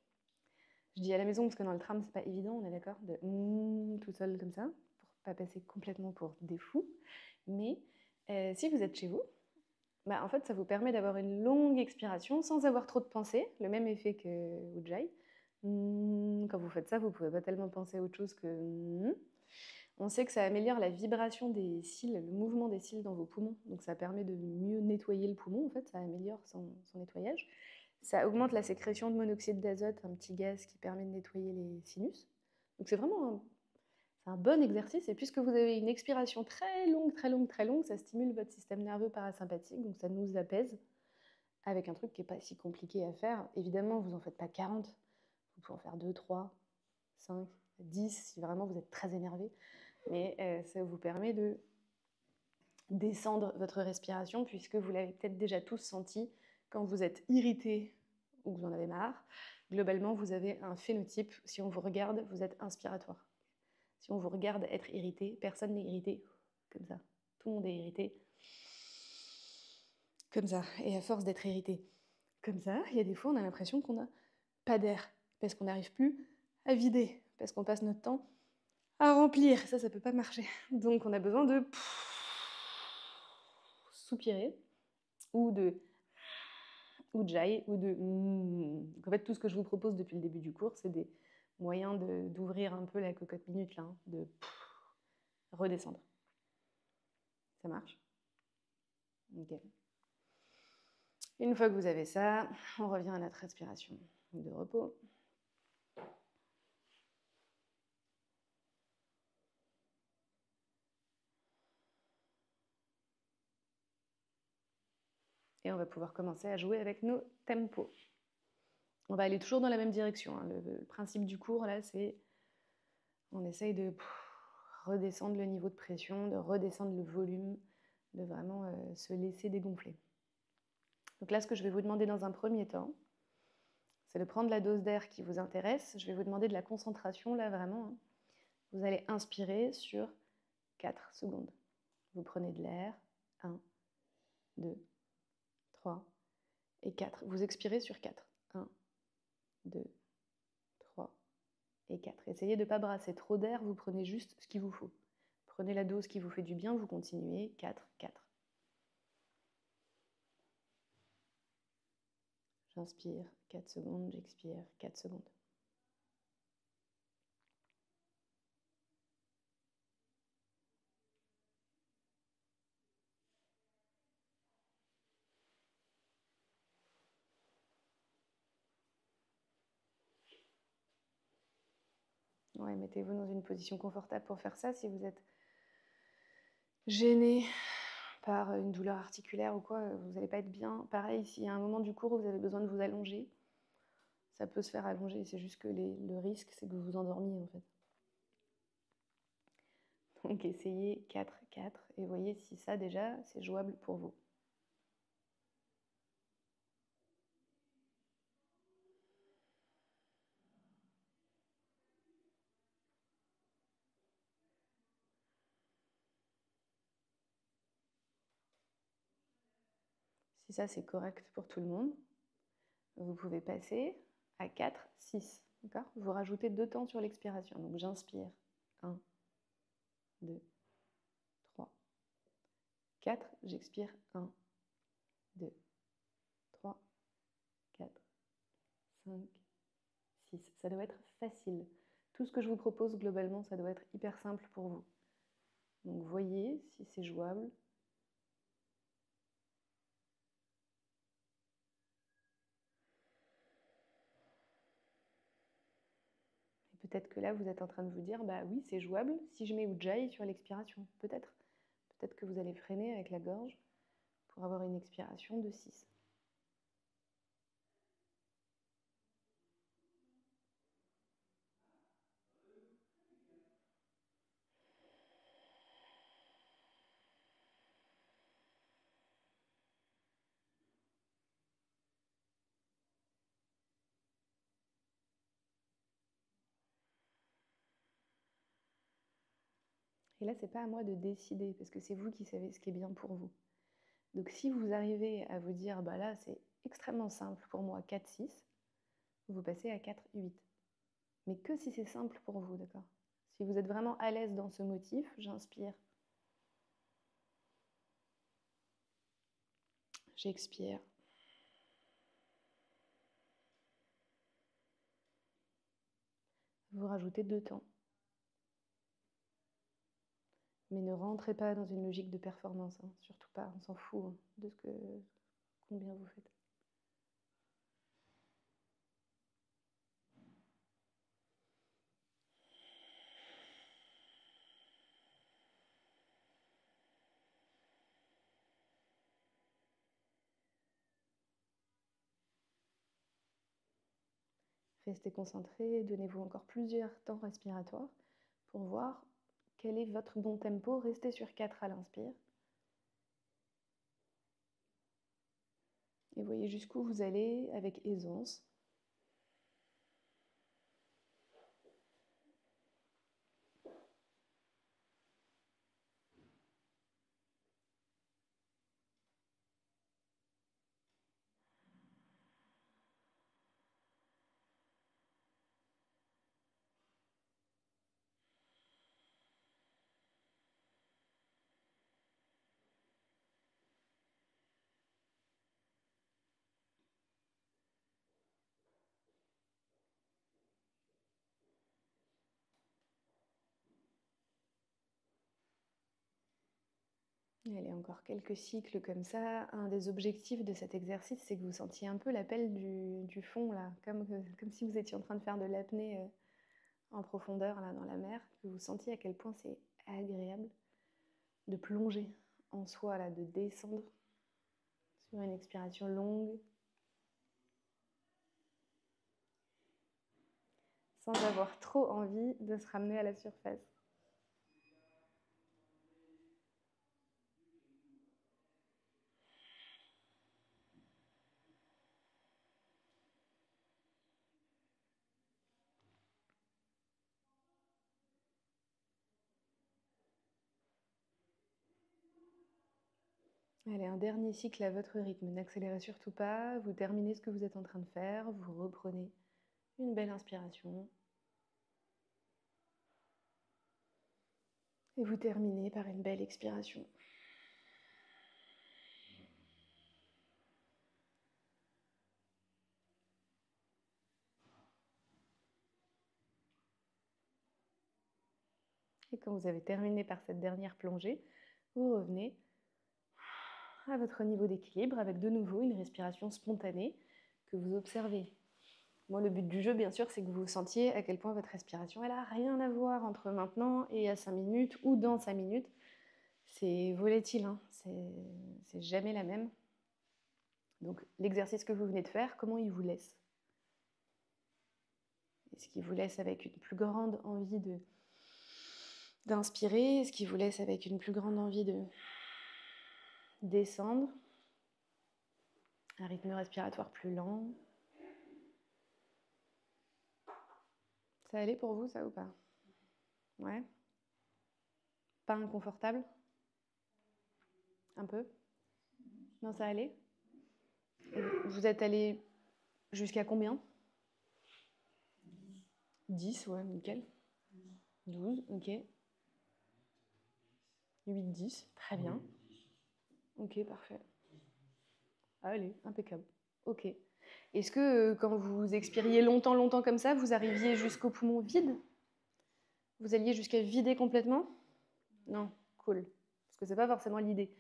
Je dis à la maison parce que dans le tram, c'est pas évident, on est d'accord, de tout seul comme ça, pour pas passer complètement pour des fous. Mais si vous êtes chez vous, bah, en fait, ça vous permet d'avoir une longue expiration sans avoir trop de pensées, le même effet que Ujjayi. Quand vous faites ça, vous pouvez pas tellement penser à autre chose que... On sait que ça améliore la vibration des cils, le mouvement des cils dans vos poumons. Donc ça permet de mieux nettoyer le poumon, en fait, ça améliore son nettoyage. Ça augmente la sécrétion de monoxyde d'azote, un petit gaz qui permet de nettoyer les sinus. Donc c'est vraiment un bon exercice. Et puisque vous avez une expiration très longue, ça stimule votre système nerveux parasympathique, donc ça nous apaise avec un truc qui n'est pas si compliqué à faire. Évidemment, vous n'en faites pas 40, vous pouvez en faire 2, 3, 5, 10 si vraiment vous êtes très énervé. Mais ça vous permet de descendre votre respiration puisque vous l'avez peut-être déjà tous senti quand vous êtes irrité ou que vous en avez marre. Globalement, vous avez un phénotype. Si on vous regarde, vous êtes inspiratoire. Si on vous regarde être irrité, personne n'est irrité comme ça. Tout le monde est irrité comme ça. Et à force d'être irrité comme ça, il y a des fois, on a l'impression qu'on n'a pas d'air parce qu'on n'arrive plus à vider, parce qu'on passe notre temps à remplir. Ça peut pas marcher. Donc, on a besoin de soupirer ou de Ujjayi ou de... Donc, en fait, tout ce que je vous propose depuis le début du cours, c'est des moyens d'ouvrir un peu la cocotte minute, là, de redescendre. Ça marche? Ok. Une fois que vous avez ça, on revient à notre respiration de repos. Et on va pouvoir commencer à jouer avec nos tempos. On va aller toujours dans la même direction. Hein. Le principe du cours, là, c'est on essaye de redescendre le niveau de pression, de redescendre le volume, de vraiment se laisser dégonfler. Donc là, ce que je vais vous demander dans un premier temps, c'est de prendre la dose d'air qui vous intéresse. Je vais vous demander de la concentration, là, vraiment. Hein. Vous allez inspirer sur 4 secondes. Vous prenez de l'air, 1, 2, 3 et 4. Vous expirez sur 4. 1, 2, 3 et 4. Essayez de ne pas brasser trop d'air, vous prenez juste ce qu'il vous faut. Prenez la dose qui vous fait du bien, vous continuez. 4, 4. J'inspire 4 secondes, j'expire 4 secondes. Ouais, mettez-vous dans une position confortable pour faire ça. Si vous êtes gêné par une douleur articulaire ou quoi, vous n'allez pas être bien. Pareil, s'il y a un moment du cours où vous avez besoin de vous allonger, ça peut se faire allonger. C'est juste que le risque, c'est que vous vous endormiez en fait. Donc essayez 4, 4 et voyez si ça déjà, c'est jouable pour vous. Si ça, c'est correct pour tout le monde, vous pouvez passer à 4, 6. D'accord ? Vous rajoutez 2 temps sur l'expiration. Donc j'inspire 1, 2, 3, 4. J'expire 1, 2, 3, 4, 5, 6. Ça doit être facile. Tout ce que je vous propose globalement, ça doit être hyper simple pour vous. Donc voyez si c'est jouable. Peut-être que là, vous êtes en train de vous dire, bah oui, c'est jouable si je mets Ujjayi sur l'expiration. Peut-être. Peut-être que vous allez freiner avec la gorge pour avoir une expiration de 6. Et là, c'est pas à moi de décider, parce que c'est vous qui savez ce qui est bien pour vous. Donc si vous arrivez à vous dire, bah là, c'est extrêmement simple pour moi, 4-6, vous passez à 4-8. Mais que si c'est simple pour vous, d'accord ? Si vous êtes vraiment à l'aise dans ce motif, j'inspire. J'expire. Vous rajoutez 2 temps. Mais ne rentrez pas dans une logique de performance, hein. Surtout pas, on s'en fout hein, de combien vous faites. Restez concentré, donnez-vous encore plusieurs temps respiratoires pour voir quel est votre bon tempo. Restez sur 4 à l'inspire. Et voyez jusqu'où vous allez avec aisance. Allez, encore quelques cycles comme ça. Un des objectifs de cet exercice, c'est que vous sentiez un peu l'appel du fond, là, comme si vous étiez en train de faire de l'apnée en profondeur, là, dans la mer, que vous sentiez à quel point c'est agréable de plonger en soi, là, de descendre sur une expiration longue, sans avoir trop envie de se ramener à la surface. Allez, un dernier cycle à votre rythme. N'accélérez surtout pas. Vous terminez ce que vous êtes en train de faire. Vous reprenez une belle inspiration. Et vous terminez par une belle expiration. quand vous avez terminé par cette dernière plongée, vous revenez à votre niveau d'équilibre avec de nouveau une respiration spontanée que vous observez. Moi, le but du jeu, bien sûr, c'est que vous sentiez à quel point votre respiration, elle n'a rien à voir entre maintenant et à 5 minutes ou dans 5 minutes. C'est volatile, hein, c'est jamais la même. Donc, l'exercice que vous venez de faire, comment il vous laisse? Est-ce qu'il vous laisse avec une plus grande envie d'inspirer? Est-ce qu'il vous laisse avec une plus grande envie de descendre? Un rythme respiratoire plus lent? Ça allait pour vous, ça, ou pas? Ouais? Pas inconfortable? Un peu? Non, ça allait? Vous êtes allé jusqu'à combien? 10, ouais, nickel. 12, ok. 8, 10, très bien. Ok, parfait. Allez, impeccable. Ok. Est-ce que quand vous expiriez longtemps comme ça, vous arriviez jusqu'au poumon vide? Vous alliez jusqu'à vider complètement? Non, cool. Parce que c'est pas forcément l'idée.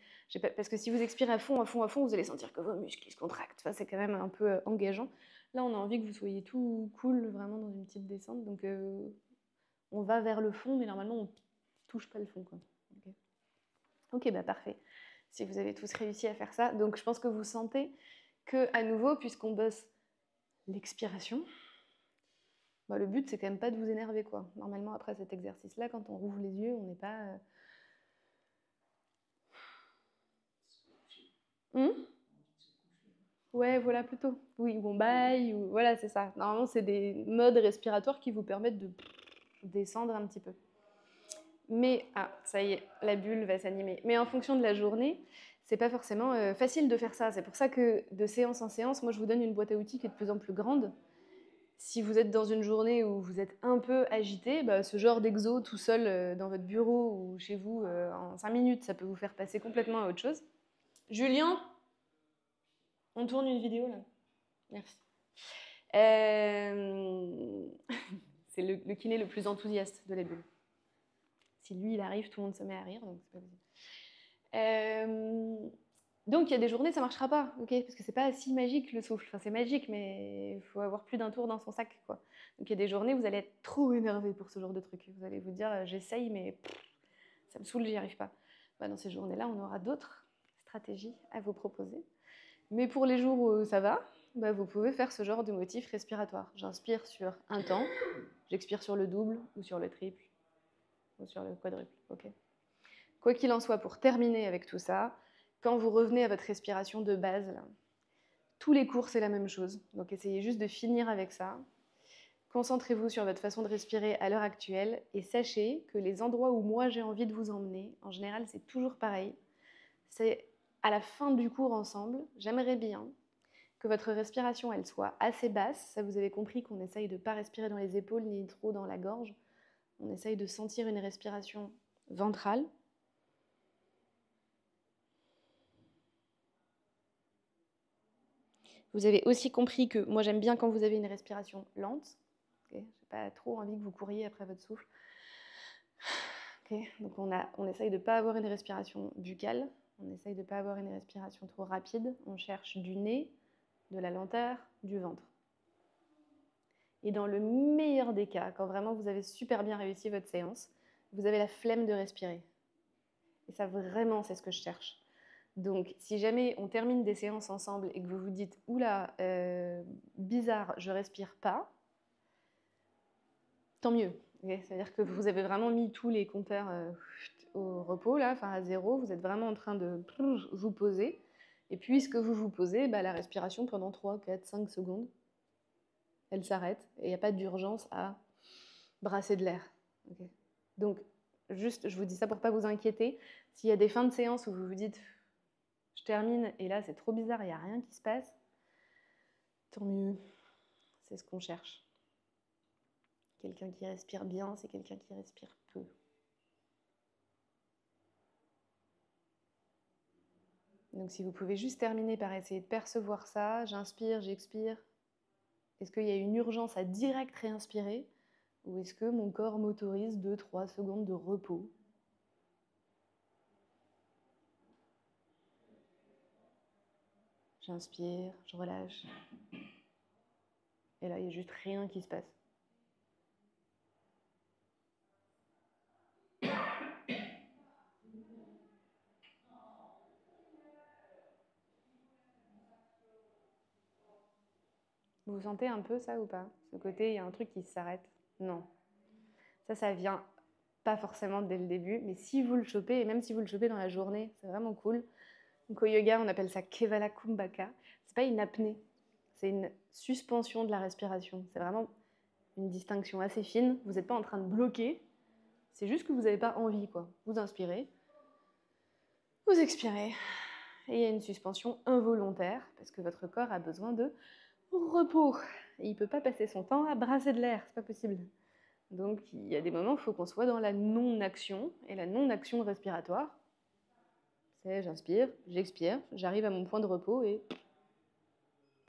Parce que si vous expirez à fond, vous allez sentir que vos muscles ils se contractent. Enfin, c'est quand même un peu engageant. Là, on a envie que vous soyez tout cool, vraiment dans une petite descente. Donc, on va vers le fond, mais normalement, on touche pas le fond, quoi. Ok, bah parfait. Si vous avez tous réussi à faire ça, donc je pense que vous sentez que, à nouveau, puisqu'on bosse l'expiration, bah, le but c'est quand même pas de vous énerver, quoi. Normalement, après cet exercice-là, quand on rouvre les yeux, on n'est pas. Ouais, voilà, plutôt. Oui, ou on baille, ou voilà, c'est ça. Normalement, c'est des modes respiratoires qui vous permettent de descendre un petit peu. Mais, ça y est, la bulle va s'animer. Mais en fonction de la journée, c'est pas forcément facile de faire ça. C'est pour ça que de séance en séance, moi je vous donne une boîte à outils qui est de plus en plus grande. Si vous êtes dans une journée où vous êtes un peu agité, bah, ce genre d'exo tout seul dans votre bureau ou chez vous en 5 minutes, ça peut vous faire passer complètement à autre chose. Julien, on tourne une vidéo là. Merci. C'est le kiné le plus enthousiaste de la bulle. Si lui il arrive, tout le monde se met à rire, donc c'est pas possible. Donc il y a des journées ça marchera pas, ok, parce que c'est pas si magique le souffle. Enfin c'est magique, mais il faut avoir plus d'un tour dans son sac, quoi. Donc il y a des journées où vous allez être trop énervé pour ce genre de truc. Vous allez vous dire j'essaye, mais ça me saoule, j'y arrive pas. Bah, dans ces journées-là, on aura d'autres stratégies à vous proposer. Mais pour les jours où ça va, bah, vous pouvez faire ce genre de motif respiratoire. J'inspire sur un temps, j'expire sur le double ou sur le triple ou sur le quadruple. Okay. Quoi qu'il en soit, pour terminer avec tout ça, quand vous revenez à votre respiration de base, là, tous les cours, c'est la même chose. Donc essayez juste de finir avec ça. Concentrez-vous sur votre façon de respirer à l'heure actuelle et sachez que les endroits où moi j'ai envie de vous emmener, en général, c'est toujours pareil. C'est à la fin du cours ensemble, j'aimerais bien que votre respiration elle soit assez basse. Ça, vous avez compris qu'on essaye de ne pas respirer dans les épaules ni trop dans la gorge. On essaye de sentir une respiration ventrale. Vous avez aussi compris que moi j'aime bien quand vous avez une respiration lente. Okay, je n'ai pas trop envie que vous couriez après votre souffle. Okay, donc on essaye de ne pas avoir une respiration buccale. On essaye de ne pas avoir une respiration trop rapide. On cherche du nez, de la lenteur, du ventre. Et dans le meilleur des cas, quand vraiment vous avez super bien réussi votre séance, vous avez la flemme de respirer. Et ça, vraiment, c'est ce que je cherche. Donc, si jamais on termine des séances ensemble et que vous vous dites « Oula, bizarre, je respire pas », tant mieux. Okay, c'est-à-dire que vous avez vraiment mis tous les compteurs au repos, là, enfin à zéro. Vous êtes vraiment en train de vous poser. Et puisque vous vous posez, bah, la respiration pendant 3, 4, 5 secondes, elle s'arrête et il n'y a pas d'urgence à brasser de l'air. Okay. Donc, juste, je vous dis ça pour ne pas vous inquiéter. S'il y a des fins de séance où vous vous dites « je termine et là c'est trop bizarre, il n'y a rien qui se passe », tant mieux, c'est ce qu'on cherche. Quelqu'un qui respire bien, c'est quelqu'un qui respire peu. Donc si vous pouvez juste terminer par essayer de percevoir ça, j'inspire, j'expire. Est-ce qu'il y a une urgence à direct réinspirer? Ou est-ce que mon corps m'autorise 2-3 secondes de repos? J'inspire, je relâche. Et là, il n'y a juste rien qui se passe. Vous sentez un peu ça ou pas? Ce côté, il y a un truc qui s'arrête? Non. Ça vient pas forcément dès le début, mais si vous le chopez, et même si vous le chopez dans la journée, c'est vraiment cool. Donc au yoga, on appelle ça Kevala Kumbhaka. C'est pas une apnée, c'est une suspension de la respiration. C'est vraiment une distinction assez fine. Vous n'êtes pas en train de bloquer, c'est juste que vous n'avez pas envie, quoi. Vous inspirez, vous expirez, et il y a une suspension involontaire, parce que votre corps a besoin de repos. Et il ne peut pas passer son temps à brasser de l'air, c'est pas possible. Donc il y a des moments où il faut qu'on soit dans la non-action, et la non-action respiratoire, c'est j'inspire, j'expire, j'arrive à mon point de repos et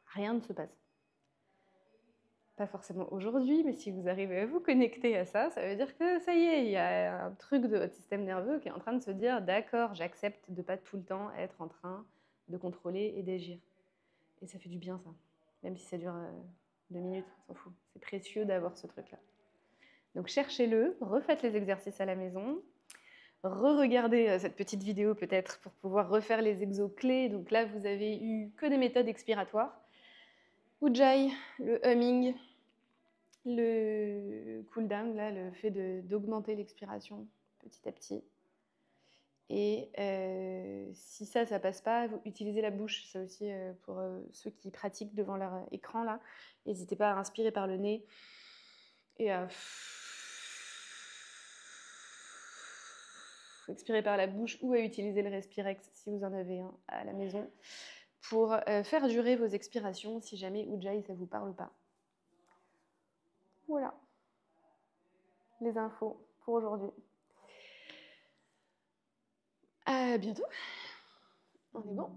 rien ne se passe. Pas forcément aujourd'hui, mais si vous arrivez à vous connecter à ça, ça veut dire que ça y est, il y a un truc de votre système nerveux qui est en train de se dire d'accord, j'accepte de ne pas tout le temps être en train de contrôler et d'agir. Et ça fait du bien ça, même si ça dure 2 minutes, on s'en fout. C'est précieux d'avoir ce truc-là. Donc cherchez-le, refaites les exercices à la maison, re-regardez cette petite vidéo peut-être pour pouvoir refaire les exos clés. Donc là, vous avez eu que des méthodes expiratoires. Ujjayi, le humming, le cool down, là, le fait d'augmenter l'expiration petit à petit. Et si ça passe pas, vous utilisez la bouche, ça aussi pour ceux qui pratiquent devant leur écran là. N'hésitez pas à inspirer par le nez et à expirer par la bouche ou à utiliser le Respirex si vous en avez un à la maison pour faire durer vos expirations si jamais Ujjayi ça vous parle pas. Voilà les infos pour aujourd'hui. À bientôt. On est bon.